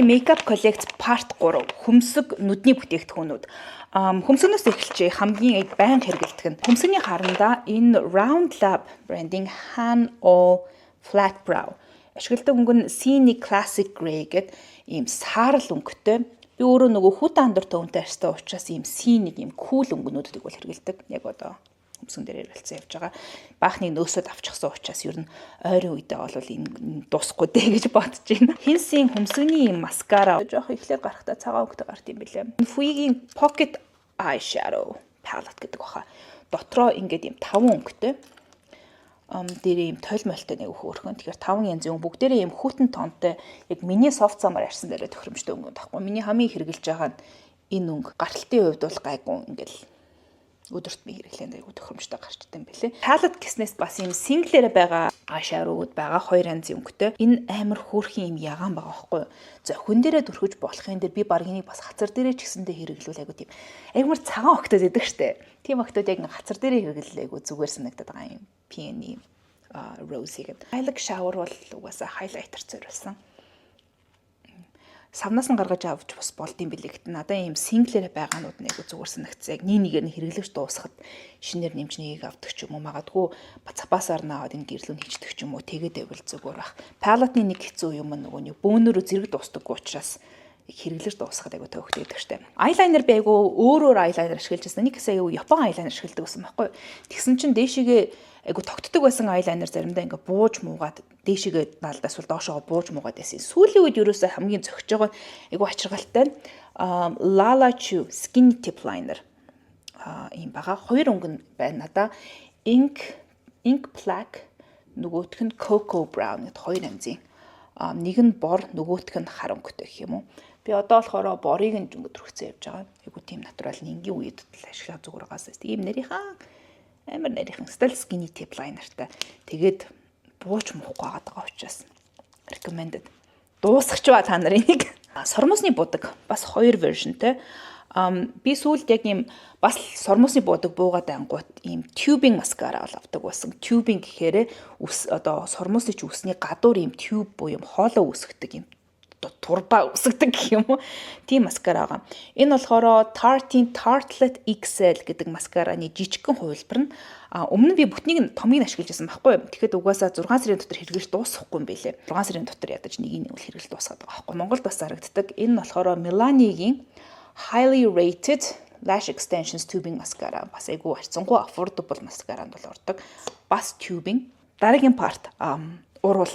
Makeup Collect Part 3 хөмсөг нүдний бүтээгдэхүүнүүд. Хөмсгнөөс эхэлж хамгийн байнга хэрэглэдэг нь хөмсгний харандаа энэ Round Lab брендинг Han O Flat Brow ашигладаг өнгө нь Scenic Classic Grey гэдэг ийм саарл өнгөтэй. Би өөрөө нөгөө хүүтэн андар төвөнтэй арьстай учраас ийм Scenic ийм cool өнгөнүүдийг бол хэрэглэдэг. Яг одоо хөмсгөн дээр ярилцсан явж байгаа. Баахныг нөөсөд авчихсан учраас ер нь ойрын үедээ бол энэ дуусахгүй дээ гэж бодож байна. Хинсийн хөмсгний маскара жоох ихлээр гарахтаа цагаан өнгөтэй гарт юм билээ. Fuiгийн Pocket Eyeshadow palette гэдэг баха. Дотроо ингээд ийм 5 өнгөтэй. Дээр ийм тойл молтой нэг хөөрхөн. Тэгэхээр 5 янзын бүгдээрээ ийм хүүтэн тонтой яг миний soft summer арьсан дээр тохиромжтой өнгө байхгүй. Миний хамгийн хэрэгжилж байгаа нь энэ өнгө. Гаралтын хувьд бол гайгүй ингээд өдөрт би хэрэглэхэд айгу тохиромжтой гарчтай юм билээ. Palette гэснээс бас ийм single-ээр байгаа eyeshadow-уд байгаа 2 янзын өнгөтэй. Энэ амар хөөрхөн юм ягаан байгаа байхгүй юу? За хүн дээрээ төрхөж болохын дээр би баг энийг бас хацар дээрээ ч гэсэндээ хэрэглүүл айгу тийм. Айгумар цагаан октод идэг штэ. Тийм октод яг нэг хацар дээрээ хэрэглэл айгу зүгээр санагдаад байгаа юм. Peony Rosy гэдэг. Highlight shower бол угаасаа highlighter зориулсан. Савнаас нь гаргаж авч бас болд юм билээ гэт надаа ийм single-ээр байгаанууд нэг зүгээр санагдсан. Яг нэг нэгээр нь хэрэглэж дуусахад шинээр нэмж нэгийг авдаг ч юм уу магадгүй бацапасаар наваад энэ гэрлүүн хийждэг ч юм уу тэгээд байвал зүгээр бах. Palette-ны нэг хэцүү юм нөгөө нэг бөөнөрөө зэрэг дуустдаггүй учраас хэрэглэж дуусахад айгу төвхтэй байдаг штэ. Eyeliner би айгу өөр eyeliner ашиглаж байсан. Нэг хэсэг айгу Япон eyeliner ашигладаг байсан байхгүй. Тэгсэн чинь дээшигээ айгу тогтдог байсан eyeliner заримдаа ингээ бууж муугаад дээшигээ наалдаас бол доошоо бууж муугаад байсан. Сүүлийн үед ерөөсөө хамгийн зөгж байгаа айгу ачиргалтай Lala Chu Skinny Tip Liner ийм байгаа. 2 өнгө байна надаа. Ink Black нөгөөх нь Cocoa Brown гэдэг 2 янзын. Нэг нь бор, нөгөөх нь хар өнгөтэй гэх юм уу. Би одоо болохоор борыг нь өнгө төрөхцөө явж байгаа. Айгу тийм натурал энгийн үед ашиглах зүгээр байгаас. Ийм нарийнхан амар нарийнхан Style Skinny Tip Liner-тай. Тэгээд бууч муухгүй байгаа учраас recommended. Дуусгач ба та нар энийг. Сормосны будаг бас 2 вершнтэй. Би сүүлд яг ийм бас сормосны будаг буугаад ангууд ийм tubing маскара авдаг байсан. Tubing гэхээр одоо сормосны ч үсний гадуур ийм tube буюу юм хоолоо үсгдэг ийм турба үсгдэг гэх юм уу. Тийм маскара байгаа. Энэ болохоор Tarte Tartelette XL гэдэг маскараны жижигхэн хувилбар нь өмнө нь би бүтнийг томыг ашиглаж байсан байхгүй. Тэгэхэд угаасаа 6 сарын дотор хэрэглэж дуусахгүй юм байлээ. 6 сарын дотор ядаж нэгийг нь хэрэглэж дуусгаад байгаа байхгүй. Монголд бас харагддаг. Энэ нь болохоор Milani-гийн Highly Rated Lash Extensions Tubing Mascara. Бас айгүй харьцангуй affordable маскаранд бол ордог. Бас tubing. Дараагийн part урвал